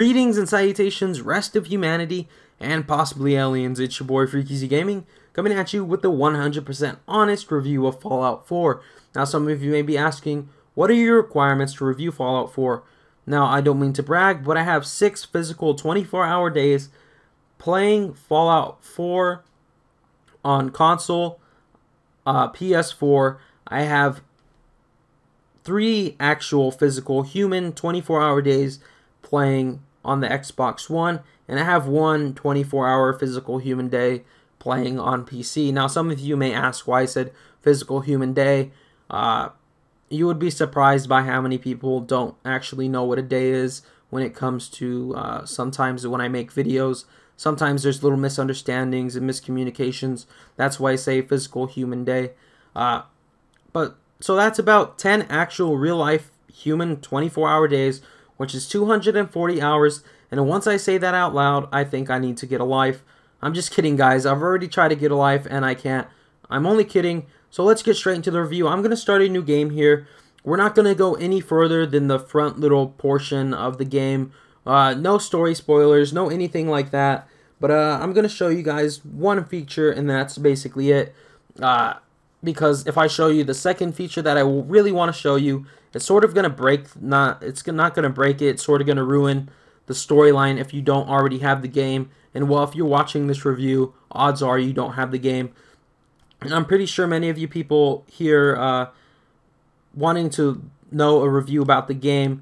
Greetings and salutations, rest of humanity, and possibly aliens. It's your boy Freaky Gaming, coming at you with the 100% honest review of Fallout 4. Now, some of you may be asking, what are your requirements to review Fallout 4? Now, I don't mean to brag, but I have 6 physical 24-hour days playing Fallout 4 on console, PS4. I have 3 actual physical human 24-hour days playing on the Xbox One, and I have 1 24-hour physical human day playing on PC. Now, some of you may ask why I said physical human day. You would be surprised by how many people don't actually know what a day is when it comes to sometimes when I make videos. Sometimes there's little misunderstandings and miscommunications. That's why I say physical human day. So that's about 10 actual real-life human 24-hour days, which is 240 hours, and once I say that out loud, I think I need to get a life. I'm just kidding, guys. I've already tried to get a life, and I can't. I'm only kidding. So let's get straight into the review. I'm going to start a new game here. We're not going to go any further than the front little portion of the game. No story spoilers, no anything like that. But I'm going to show you guys one feature, and that's basically it. Because if I show you the second feature that I really want to show you, it's sort of going to break, it's not going to break it, it's sort of going to ruin the storyline if you don't already have the game. And well, if you're watching this review, odds are you don't have the game. And I'm pretty sure many of you people here wanting to know a review about the game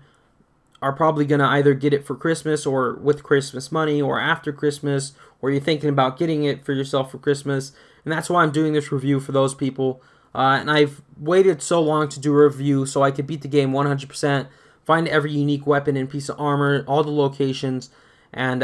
are probably going to either get it for Christmas or with Christmas money or after Christmas, or you're thinking about getting it for yourself for Christmas. And that's why I'm doing this review for those people. And I've waited so long to do a review so I could beat the game 100%, find every unique weapon and piece of armor, all the locations, and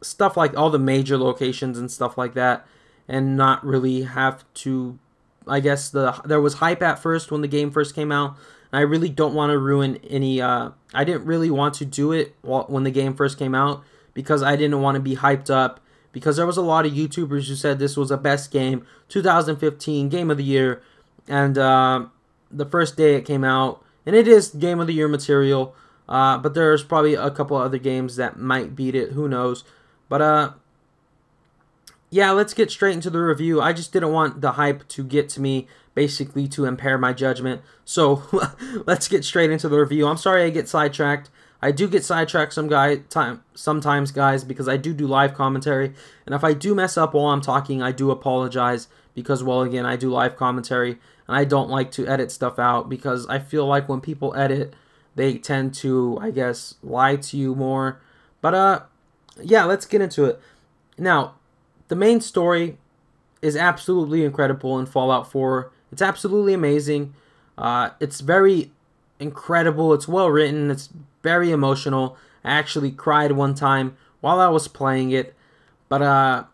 stuff like all the major locations and stuff like that, and not really have to, I guess there was hype at first when the game first came out, and I really don't want to ruin any, I didn't really want to do it when the game first came out, because I didn't want to be hyped up, because there was a lot of YouTubers who said this was the best game, 2015 Game of the Year, and the first day it came out, and it is Game of the Year material, but there's probably a couple other games that might beat it, who knows. But yeah, let's get straight into the review. I just didn't want the hype to get to me, basically to impair my judgment, so let's get straight into the review. I'm sorry I get sidetracked. I do get sidetracked sometimes, guys, because I do live commentary, and if I do mess up while I'm talking, I do apologize, because, well, again, I do live commentary, and I don't like to edit stuff out, because I feel like when people edit, they tend to, I guess, lie to you more. But, yeah, let's get into it. Now, the main story is absolutely incredible in Fallout 4. It's absolutely amazing. It's very incredible. It's well written. It's very emotional. I actually cried one time while I was playing it. But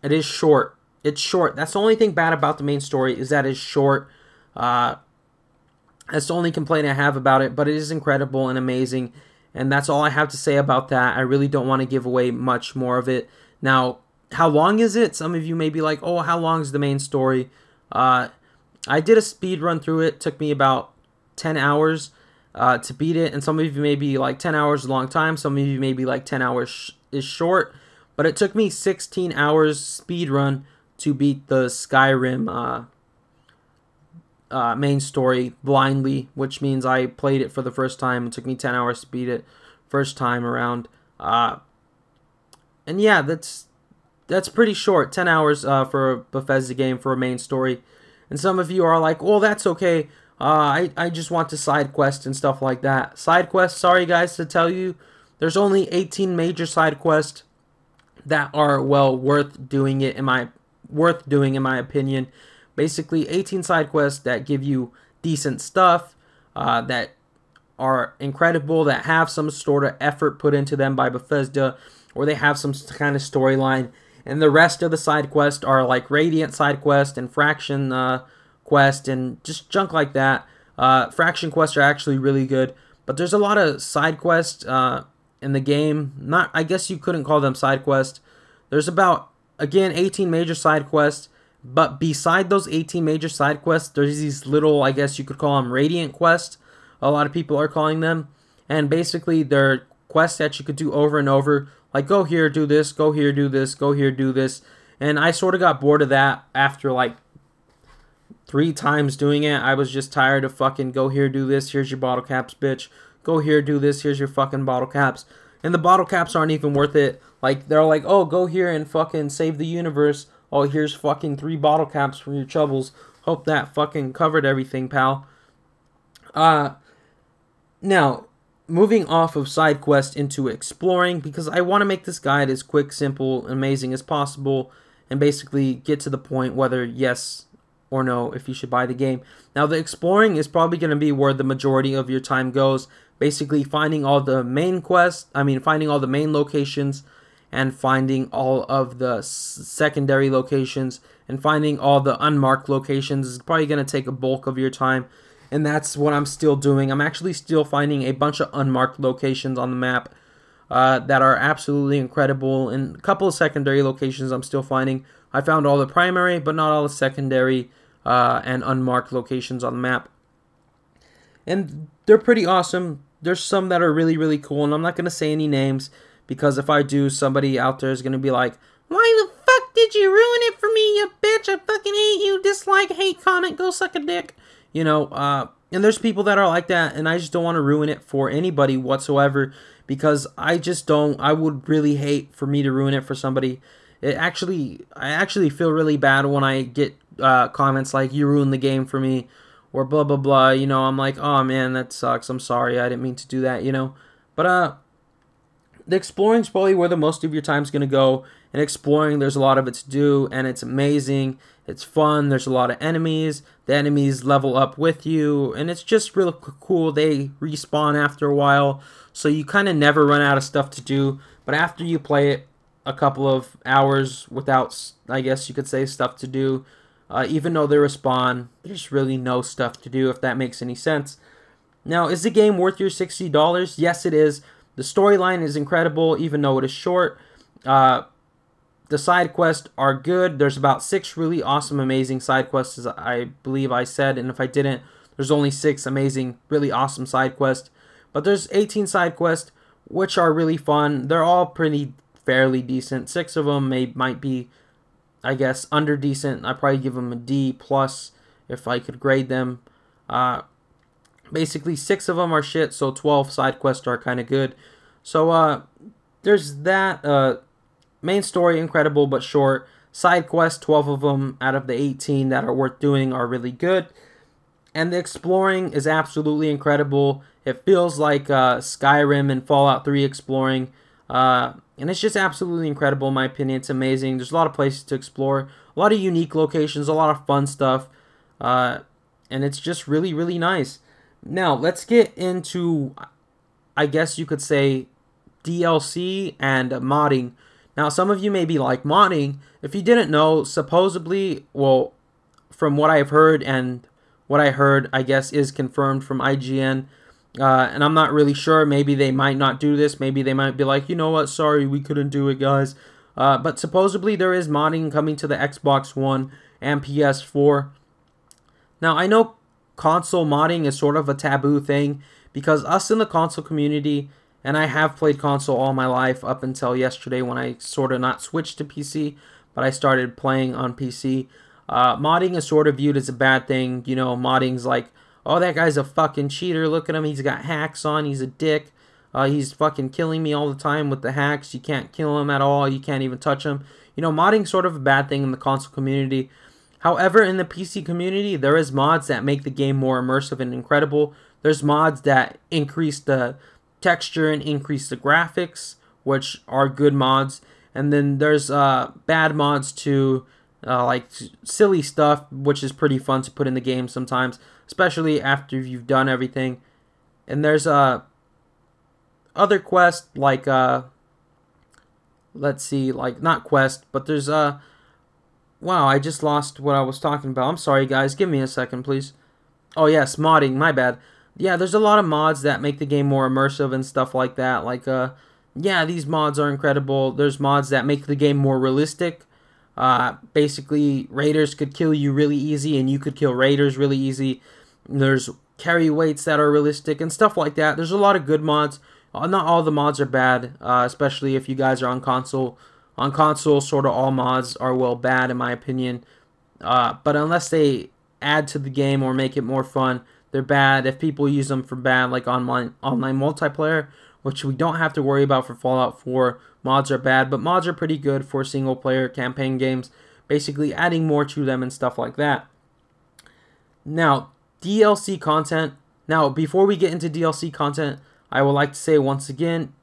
it is short. It's short. That's the only thing bad about the main story, is that it's short. That's the only complaint I have about it. But it is incredible and amazing. And that's all I have to say about that. I really don't want to give away much more of it. Now, how long is it? Some of you may be like, oh, how long is the main story? I did a speed run through it. It took me about 10 hours to beat it. And some of you may be like 10 hours is a long time. Some of you may be like 10 hours is short. But it took me 16 hours speed run to beat the Skyrim main story blindly, which means I played it for the first time. It took me 10 hours to beat it first time around. And yeah, that's pretty short, 10 hours for a Bethesda game for a main story. And some of you are like, well, that's okay. I just want to side quest and stuff like that. Side quests, sorry guys to tell you, there's only 18 major side quests that are well worth doing in my opinion. Basically, 18 side quests that give you decent stuff, that are incredible, that have some sort of effort put into them by Bethesda, or they have some kind of storyline. And the rest of the side quests are like Radiant side quest and Fraction quest and just junk like that. Fraction quests are actually really good, but there's a lot of side quests in the game. I guess you couldn't call them side quests. There's about, again, 18 major side quests, but beside those 18 major side quests, there's these little, I guess you could call them Radiant quests. A lot of people are calling them, and basically they're quests that you could do over and over, like go here, do this, go here, do this, go here, do this. And I sort of got bored of that after like 3 times doing it. I was just tired of fucking go here, do this, here's your bottle caps, bitch. Go here, do this, here's your fucking bottle caps. And the bottle caps aren't even worth it. Like, they're like, oh, go here and fucking save the universe. Oh, here's fucking 3 bottle caps for your troubles. Hope that fucking covered everything, pal. Now, moving off of side quest into exploring, because I want to make this guide as quick, simple, amazing as possible, and basically get to the point whether yes or no if you should buy the game. Now, the exploring is probably going to be where the majority of your time goes, basically finding all the main quests, finding all the main locations, and finding all of the secondary locations, and finding all the unmarked locations is probably going to take a bulk of your time. And that's what I'm still doing. I'm actually still finding a bunch of unmarked locations on the map that are absolutely incredible. And a couple of secondary locations I'm still finding. I found all the primary, but not all the secondary and unmarked locations on the map. And they're pretty awesome. There's some that are really, really cool. And I'm not going to say any names, because if I do, somebody out there is going to be like, why the fuck did you ruin it for me, you bitch? I fucking hate you. Dislike, hate, comment, go suck a dick. You know, and there's people that are like that, and I just don't want to ruin it for anybody whatsoever, because I would really hate for me to ruin it for somebody. I actually feel really bad when I get comments like, you ruined the game for me, or blah, blah, blah. You know, I'm like, oh man, that sucks. I'm sorry. I didn't mean to do that, you know. But, the exploring is probably where the most of your time is going to go. And exploring, there's a lot of it to do, and it's amazing. It's fun. There's a lot of enemies. The enemies level up with you, and it's just really cool. They respawn after a while, so you kind of never run out of stuff to do. But after you play it a couple of hours without, I guess you could say, stuff to do, even though they respawn, there's really no stuff to do, if that makes any sense. Now, is the game worth your $60? Yes, it is. The storyline is incredible, even though it is short. The side quests are good. There's about 6 really awesome, amazing side quests, as I believe I said. And if I didn't, there's only 6 amazing, really awesome side quests. But there's 18 side quests, which are really fun. They're all pretty fairly decent. 6 of them might be, I guess, under decent. I'd probably give them a D+ if I could grade them. Basically, 6 of them are shit, so 12 side quests are kind of good. So, there's that. Main story, incredible but short. Side quests, 12 of them out of the 18 that are worth doing are really good. And the exploring is absolutely incredible. It feels like Skyrim and Fallout 3 exploring. And it's just absolutely incredible in my opinion. It's amazing. There's a lot of places to explore. A lot of unique locations. A lot of fun stuff. And it's just really, really nice. Now, let's get into, I guess you could say, DLC and modding. Now, some of you may be like, modding, if you didn't know, supposedly, well, from what I've heard, and what I heard, I guess, is confirmed from IGN, and I'm not really sure, maybe they might not do this, maybe they might be like, you know what, sorry, we couldn't do it, guys, but supposedly there is modding coming to the Xbox One and PS4. Now, I know console modding is sort of a taboo thing, because us in the console community, and I have played console all my life up until yesterday when I sort of not switched to PC, but I started playing on PC. Modding is sort of viewed as a bad thing. You know, modding's like, oh, that guy's a fucking cheater. Look at him. He's got hacks on. He's a dick. He's fucking killing me all the time with the hacks. You can't kill him at all. You can't even touch him. You know, modding's sort of a bad thing in the console community. However, in the PC community, there is mods that make the game more immersive and incredible. There's mods that increase the texture and increase the graphics, which are good mods. And then there's bad mods too, like silly stuff, which is pretty fun to put in the game sometimes, especially after you've done everything. And there's other quests like let's see, like not quest, but there's wow, I just lost what I was talking about. I'm sorry guys, give me a second please. Oh yes, modding, my bad. Yeah, there's a lot of mods that make the game more immersive and stuff like that. Like, yeah, these mods are incredible. There's mods that make the game more realistic. Basically, raiders could kill you really easy, and you could kill raiders really easy. There's carry weights that are realistic and stuff like that. There's a lot of good mods. Not all the mods are bad, especially if you guys are on console. On console, sort of all mods are, well, bad in my opinion. But unless they add to the game or make it more fun, they're bad. If people use them for bad, like online multiplayer, which we don't have to worry about for Fallout 4, mods are bad. But mods are pretty good for single-player campaign games, basically adding more to them and stuff like that. Now, DLC content. Now, before we get into DLC content, I would like to say once again,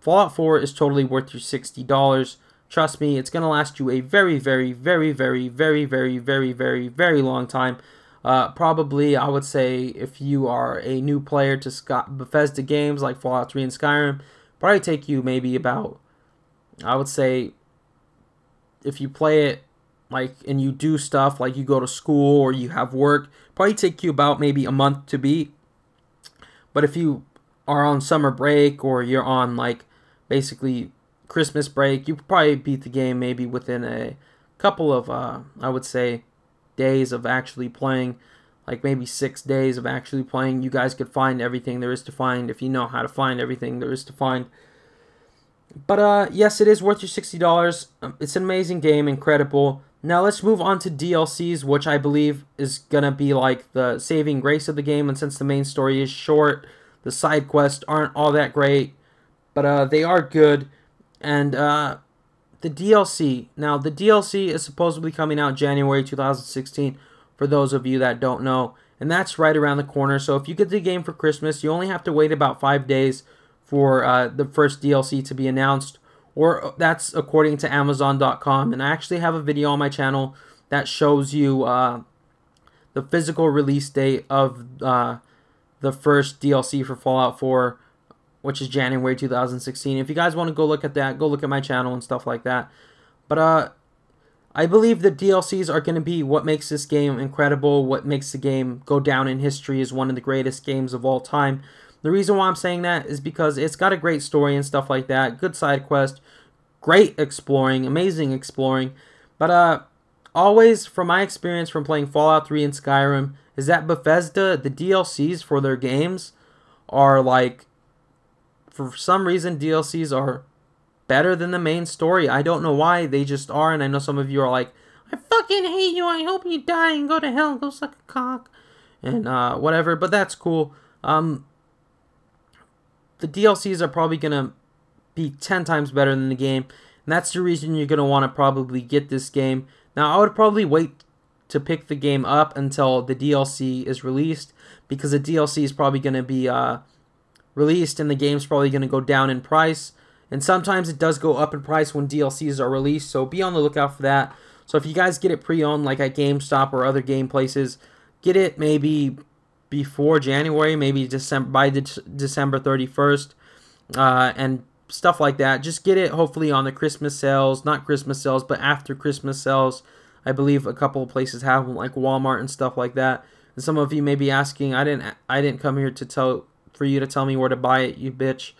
Fallout 4 is totally worth your $60. Trust me, it's going to last you a very, very, very, very, very, very, very, very, very long time. Probably, I would say, if you are a new player to Bethesda games like Fallout 3 and Skyrim, probably take you maybe about, I would say, if you play it, like, and you do stuff, like you go to school or you have work, probably take you about maybe a month to beat. But if you are on summer break or you're on, like, basically Christmas break, you probably beat the game maybe within a couple of, I would say, days of actually playing. Like maybe 6 days of actually playing. You guys could find everything there is to find if you know how to find everything there is to find. But yes, it is worth your $60. It's an amazing game, incredible. Now let's move on to DLCs, which I believe is gonna be like the saving grace of the game. And since the main story is short, the side quests aren't all that great, but they are good. And the DLC. Now the DLC is supposedly coming out January 2016. For those of you that don't know, and that's right around the corner. So if you get the game for Christmas, you only have to wait about 5 days for the first DLC to be announced, or that's according to Amazon.com. And I actually have a video on my channel that shows you the physical release date of the first DLC for Fallout 4, which is January 2016. If you guys want to go look at that, go look at my channel and stuff like that. But I believe the DLCs are going to be what makes this game incredible, what makes the game go down in history as one of the greatest games of all time. The reason why I'm saying that is because it's got a great story and stuff like that, good side quest, great exploring, amazing exploring. But always, from my experience from playing Fallout 3 and Skyrim, is that Bethesda, the DLCs for their games are like, for some reason, DLCs are better than the main story. I don't know why, they just are. And I know some of you are like, I fucking hate you, I hope you die and go to hell, go suck a cock, and whatever, but that's cool. The DLCs are probably gonna be 10 times better than the game, and that's the reason you're gonna want to probably get this game. Now, I would probably wait to pick the game up until the DLC is released, because the DLC is probably gonna be released and the game's probably gonna go down in price. And sometimes it does go up in price when DLCs are released, so be on the lookout for that. So if you guys get it pre-owned, like at GameStop or other game places, get it maybe before January, maybe by December 31st, and stuff like that. Just get it hopefully on the Christmas sales, not Christmas sales, but after Christmas sales. I believe a couple of places have them, like Walmart and stuff like that. And some of you may be asking, I didn't come here for you to tell me where to buy it, you bitch.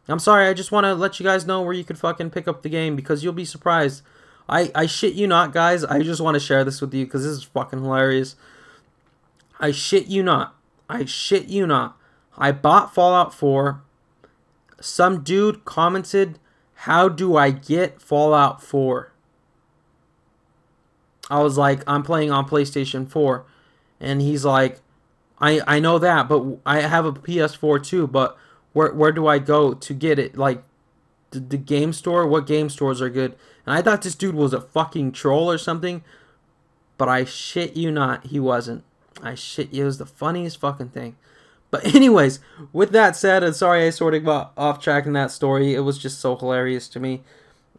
I'm sorry, I just want to let you guys know where you could fucking pick up the game, because you'll be surprised. I shit you not, guys. I just want to share this with you because this is fucking hilarious. I shit you not. I shit you not. I bought Fallout 4. Some dude commented, how do I get Fallout 4? I was like, I'm playing on PlayStation 4. And he's like, I know that, but I have a PS4 too, but where do I go to get it? Like, the game store? What game stores are good? And I thought this dude was a fucking troll or something, but I shit you not, he wasn't. I shit you, it was the funniest fucking thing. But anyways, with that said, and sorry I sort of got off track in that story, it was just so hilarious to me.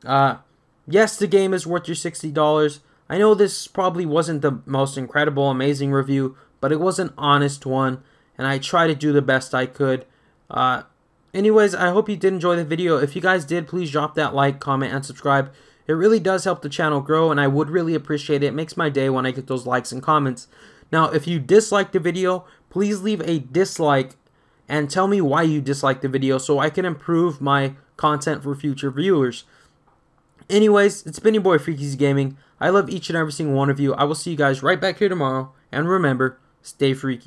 Yes, the game is worth your $60. I know this probably wasn't the most incredible, amazing review, but it was an honest one, and I tried to do the best I could. Anyways, I hope you did enjoy the video. If you guys did, please drop that like, comment, and subscribe. It really does help the channel grow, and I would really appreciate it. It makes my day when I get those likes and comments. Now, if you disliked the video, please leave a dislike and tell me why you disliked the video so I can improve my content for future viewers. Anyways, it's been your boy Freaky Gaming. I love each and every single one of you. I will see you guys right back here tomorrow. And remember, stay freaky.